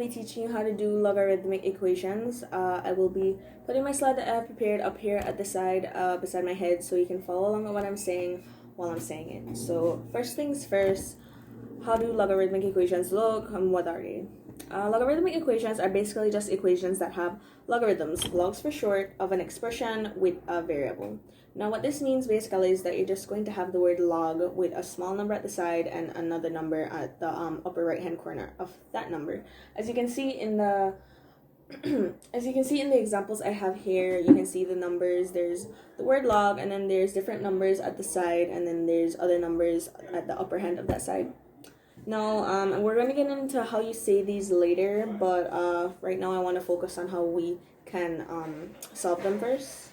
be teaching you how to do logarithmic equations. I will be putting my slide that I have prepared up here at the side beside my head so you can follow along with what I'm saying while I'm saying it. So first things first, how do logarithmic equations look and what are they? Logarithmic equations are basically just equations that have logarithms, logs for short, of an expression with a variable. Now what this means basically is that you're just going to have the word log with a small number at the side and another number at the upper right hand corner of that number. As you can see in the examples I have here, you can see the numbers. There's the word log, and then there's different numbers at the side, and then there's other numbers at the upper hand of that side. Now, we're going to get into how you say these later, but right now I want to focus on how we can solve them first.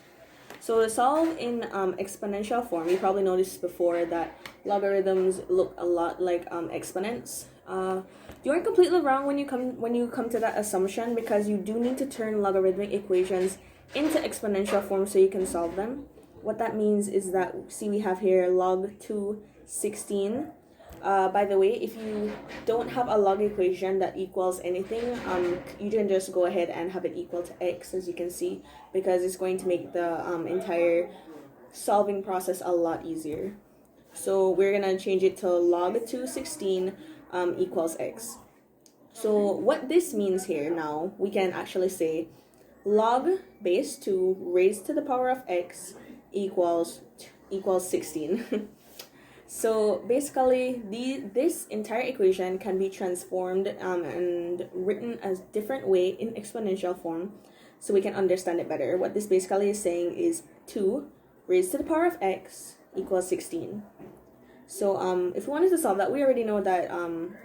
So to solve in exponential form, you probably noticed before that logarithms look a lot like exponents. You aren't completely wrong when you come to that assumption, because you do need to turn logarithmic equations into exponential form so you can solve them. What that means is that, see, we have here log 2 16. By the way, if you don't have a log equation that equals anything, you can just go ahead and have it equal to x, as you can see, because it's going to make the entire solving process a lot easier. So we're gonna change it to log 2 16 equals x. So what this means here now, we can actually say log base 2 raised to the power of x equals 16. So basically, this entire equation can be transformed and written as different way in exponential form so we can understand it better. What this basically is saying is 2 raised to the power of x equals 16. So if we wanted to solve that, we already know that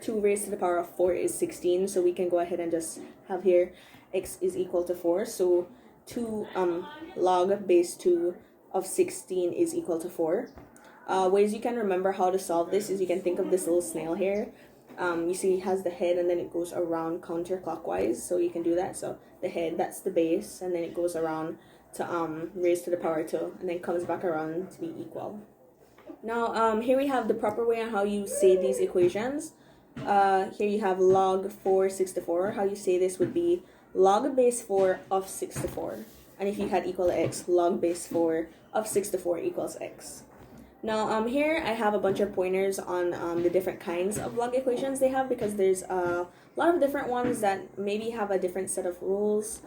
2 raised to the power of 4 is 16, so we can go ahead and just have here x is equal to 4. So 2 log base 2 of 16 is equal to 4. Ways you can remember how to solve this is you can think of this little snail here. You see it has the head and then it goes around counterclockwise, so you can do that. So the head, that's the base, and then it goes around to raise to the power 2 and then comes back around to be equal. Now here we have the proper way on how you say these equations. Here you have log 4 64. How you say this would be log base 4 of 64. And if you had equal to x, log base 4 of 64 equals x. Now here I have a bunch of pointers on the different kinds of log equations they have, because there's a lot of different ones that maybe have a different set of rules.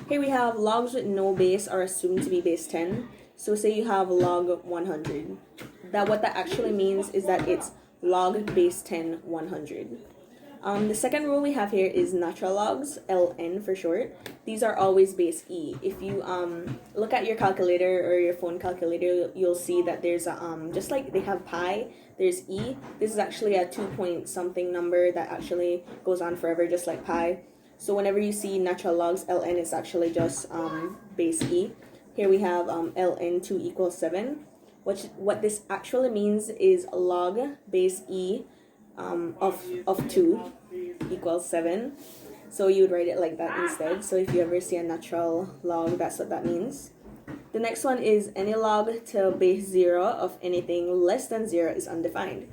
Here we have logs with no base are assumed to be base 10. So say you have log 100. What that actually means is that it's log base 10 100. The second rule we have here is natural logs, ln for short. These are always base e. If you look at your calculator or your phone calculator, you'll see that there's a just like they have pi, there's e. This is actually a 2 point something number that actually goes on forever, just like pi. So whenever you see natural logs, ln is actually just base e. Here we have ln 2 equals 7. What this actually means is log base e of 2 equals 7. So you would write it like that instead. So if you ever see a natural log, that's what that means. The next one is any log to base 0 of anything less than 0 is undefined.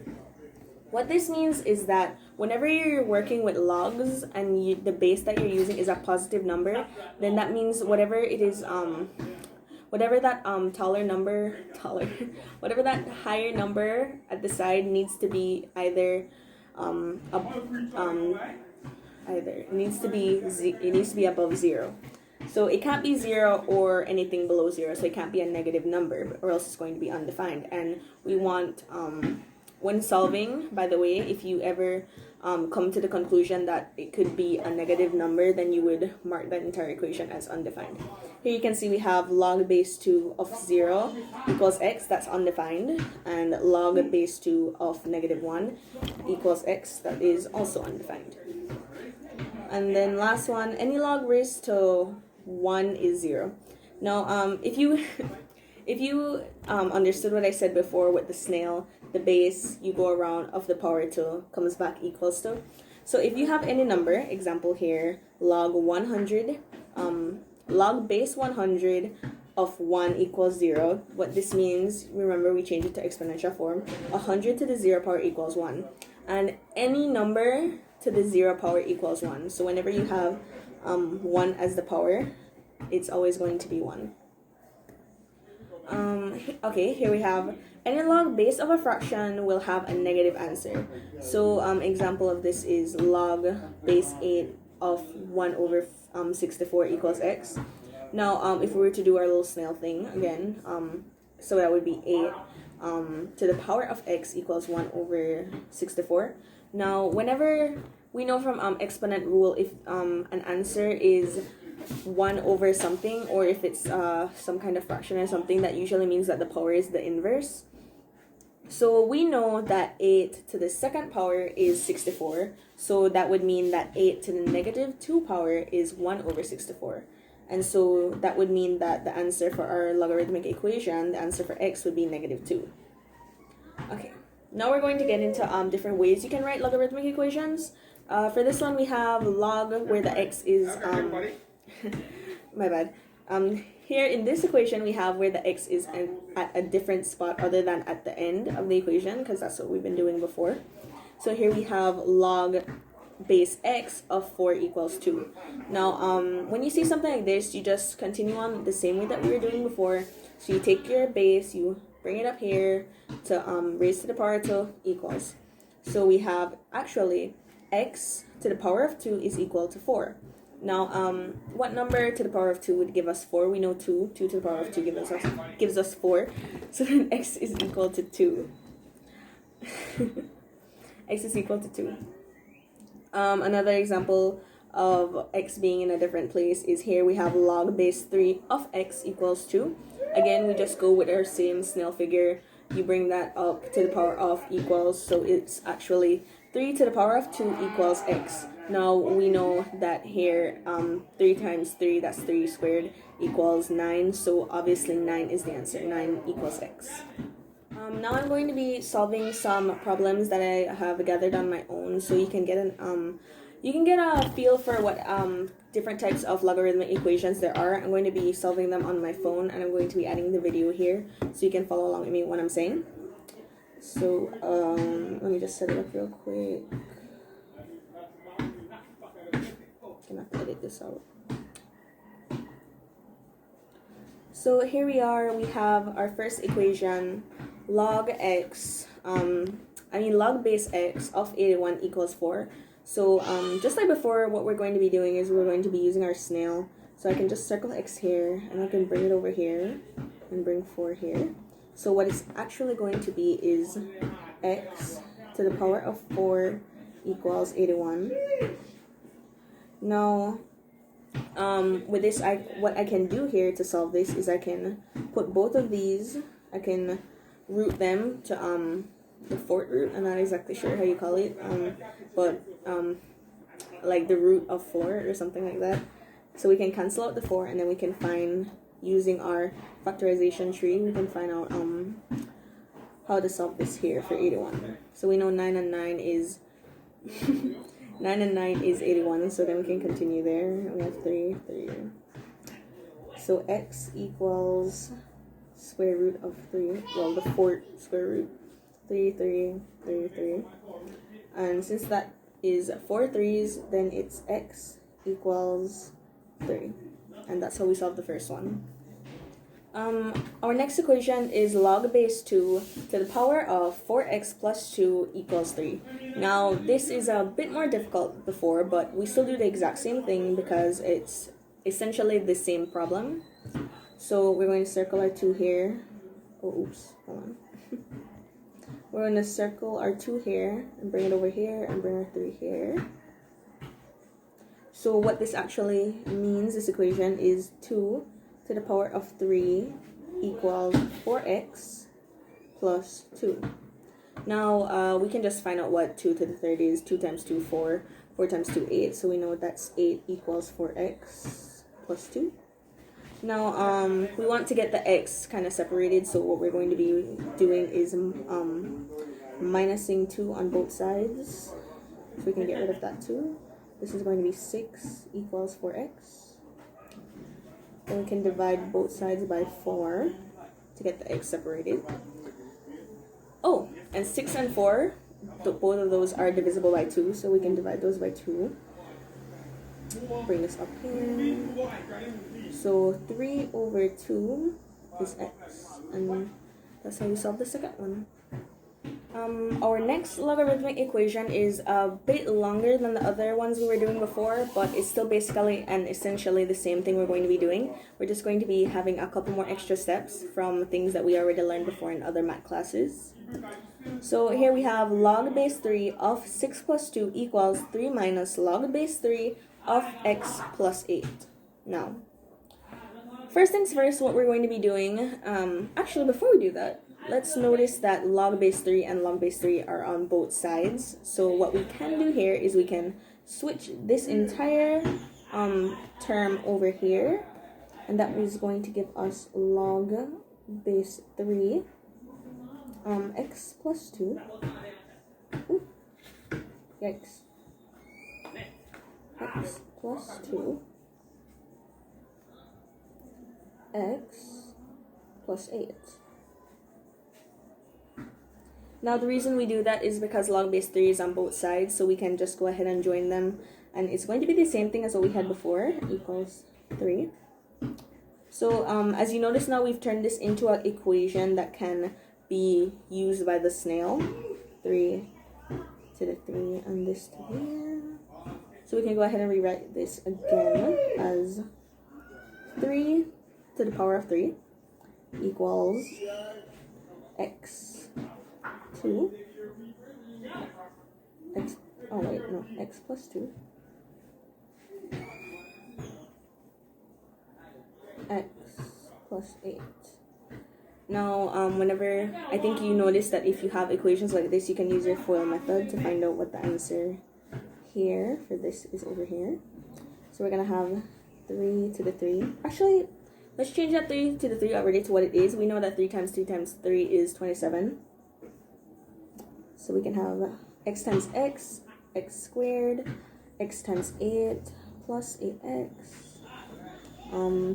What this means is that whenever you're working with logs and the base that you're using is a positive number, then that means whatever it is, whatever that whatever that higher number at the side needs to be it needs to be above 0. So it can't be 0 or anything below 0. So it can't be a negative number, or else it's going to be undefined. And we want when solving, by the way, if you ever come to the conclusion that it could be a negative number, then you would mark that entire equation as undefined. Here you can see we have log base 2 of 0 equals x, that's undefined, and log base 2 of negative 1 equals x, that is also undefined. And then last one, any log raised to 1 is 0. Now, if you understood what I said before with the snail, the base you go around of the power 2 comes back equals to. So if you have any number, example here, log 100, log base 100 of 1 equals 0. What this means, remember we changed it to exponential form, 100 to the 0 power equals 1. And any number to the 0 power equals 1. So whenever you have 1 as the power, it's always going to be 1. Okay, here we have any log base of a fraction will have a negative answer. So example of this is log base 8 of 1 over 64 equals x. Now if we were to do our little snail thing again, so that would be 8 to the power of x equals 1 over 64. Now whenever we know from exponent rule, if an answer is 1 over something, or if it's some kind of fraction or something, that usually means that the power is the inverse. So we know that 8 to the second power is 64, so that would mean that 8 to the negative 2 power is 1 over 64. And so that would mean that the answer for our logarithmic equation, the answer for x, would be negative 2. Okay, now we're going to get into different ways you can write logarithmic equations. For this one, we have log where the x is my bad. Here in this equation, we have where the x is at a different spot other than at the end of the equation, because that's what we've been doing before. So here we have log base x of 4 equals 2. Now, when you see something like this, you just continue on the same way that we were doing before. So you take your base, you bring it up here to raise to the power of 2 equals. So we have actually x to the power of 2 is equal to 4. Now, what number to the power of 2 would give us 4? We know 2. 2 to the power of 2 gives us 4. So then x is equal to 2. X is equal to 2. Another example of x being in a different place is here we have log base 3 of x equals 2. Again, we just go with our same snail figure. You bring that up to the power of equals, so it's actually 3 to the power of 2 equals x. Now we know that here 3 times 3, that's 3 squared, equals 9. So obviously 9 is the answer. 9 equals x. Now I'm going to be solving some problems that I have gathered on my own, so you can get a feel for what different types of logarithmic equations there are. I'm going to be solving them on my phone, and I'm going to be adding the video here so you can follow along with me what I'm saying. So let me just set it up real quick. Gonna have to edit this out. So here we are. We have our first equation, log x. Log base x of 81 equals 4. So just like before, what we're going to be doing is we're going to be using our snail. So I can just circle x here, and I can bring it over here, and bring 4 here. So what it's actually going to be is x to the power of 4 equals 81. Now, with this, what I can do here to solve this is I can put both of these, I can root them to the fourth root. I'm not exactly sure how you call it, but like the root of 4 or something like that. So we can cancel out the 4, and then we can find, using our factorization tree, we can find out how to solve this here for 81. So we know 9 and 9 is 9 and 9 is 81, so then we can continue there. We have 3. So x equals square root of 3, well, the fourth square root, 3. And since that is 4 3's, then it's x equals 3. And that's how we solve the first one. Our next equation is log base 2 to the power of 4x plus 2 equals 3. Now, this is a bit more difficult before, but we still do the exact same thing because it's essentially the same problem. So we're going to circle our 2 here. Oh, oops, hold on. We're going to circle our 2 here and bring it over here and bring our 3 here. So what this actually means, this equation, is 2 to the power of 3 equals 4x plus 2. Now, we can just find out what 2 to the third is. 2 times 2, 4. 4 times 2, 8. So we know that's 8 equals 4x plus 2. Now, we want to get the x kind of separated. So what we're going to be doing is minusing 2 on both sides. So we can get rid of that 2. This is going to be 6 equals 4x. Then we can divide both sides by 4 to get the x separated. Oh, and 6 and 4 both of those are divisible by 2, so we can divide those by 2. Bring this up here. So 3 over 2 is x, and that's how you solve the second one. Our next logarithmic equation is a bit longer than the other ones we were doing before, but it's still basically and essentially the same thing we're going to be doing. We're just going to be having a couple more extra steps from things that we already learned before in other math classes. So here we have log base 3 of 6 plus 2 equals 3 minus log base 3 of x plus 8. Now, first things first, what we're going to be doing, actually before we do that, let's notice that log base 3 and log base 3 are on both sides. So what we can do here is we can switch this entire term over here, and that is going to give us log base 3 x plus 2. Ooh, yikes. X plus 2 x plus 8. Now the reason we do that is because log base 3 is on both sides, so we can just go ahead and join them, and it's going to be the same thing as what we had before, equals 3. So as you notice now, we've turned this into an equation that can be used by the snail. 3 to the 3 and this to here. So we can go ahead and rewrite this again as 3 to the power of 3 equals x 2 x, oh wait, no, x plus 2 x plus 8. Now whenever, I think you notice that if you have equations like this, you can use your FOIL method to find out what the answer here for this is over here. So we're gonna have 3 to the 3. Actually, let's change that 3 to the 3 already to what it is. We know that 3 times 3 times 3 is 27. So we can have x times x, x squared, x times 8 plus 8x,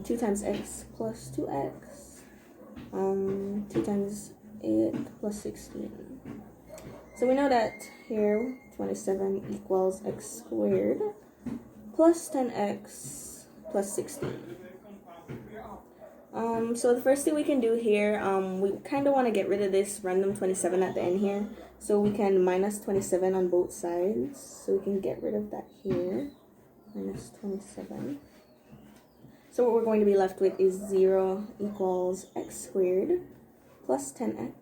2 times x plus 2x, 2 times 8 plus 16. So we know that here 27 equals x squared plus 10x plus 16. So the first thing we can do here, we kind of want to get rid of this random 27 at the end here. So we can minus 27 on both sides. So we can get rid of that here. Minus 27. So what we're going to be left with is 0 equals x squared plus 10x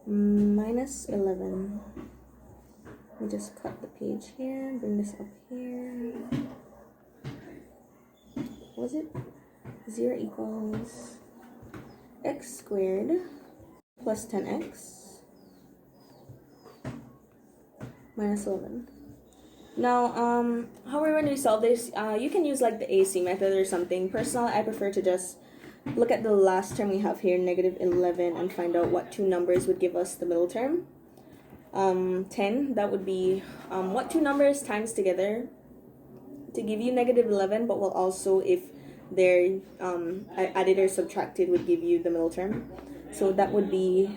minus 11. We just cut the page here, bring this up here. What was it? 0 equals x squared plus 10x minus 11. Now, how we're going to solve this, you can use like the AC method or something. Personally, I prefer to just look at the last term we have here, negative 11, and find out what two numbers would give us the middle term. 10, that would be what two numbers times together to give you negative 11, but will also, if they're added or subtracted, would give you the middle term. So that would be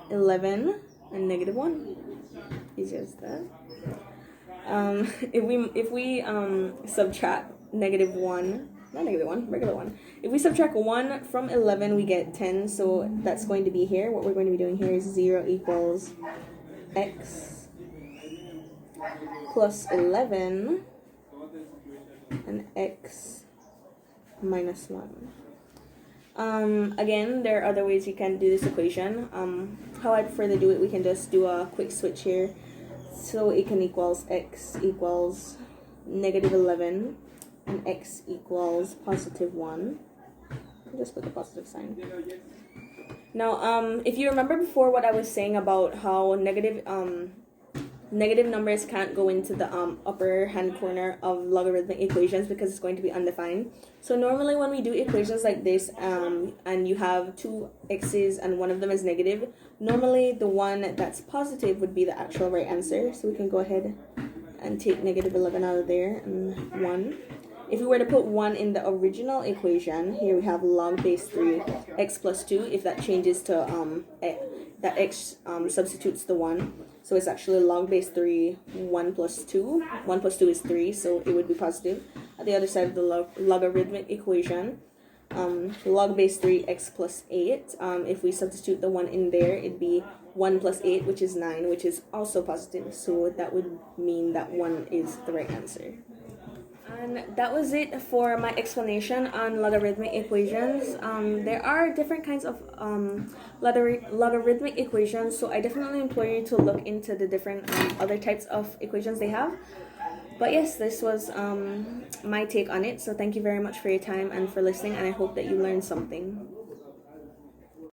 11 and negative 1. Easy as that. If we subtract negative 1, not negative 1, regular 1. If we subtract 1 from 11, we get 10. So that's going to be here. What we're going to be doing here is 0 equals x plus 11 and x minus 1. Again, there are other ways you can do this equation. How I prefer to do it, we can just do a quick switch here. So it can equals x equals negative 11 and x equals positive 1. Just put the positive sign. Now, if you remember before what I was saying about how negative numbers can't go into the upper hand corner of logarithmic equations because it's going to be undefined. So normally when we do equations like this and you have two x's and one of them is negative, normally the one that's positive would be the actual right answer. So we can go ahead and take negative 11 out of there and 1. If we were to put 1 in the original equation, here we have log base 3 x plus 2. If that changes to that x substitutes the 1. So it's actually log base 3, 1 plus 2. 1 plus 2 is 3, so it would be positive. At the other side of the logarithmic equation, log base 3 x plus 8. If we substitute the 1 in there, it'd be 1 plus 8, which is 9, which is also positive. So that would mean that 1 is the right answer. And that was it for my explanation on logarithmic equations. There are different kinds of logarithmic equations, so I definitely implore you to look into the different other types of equations they have. But yes, this was my take on it. So thank you very much for your time and for listening, and I hope that you learned something.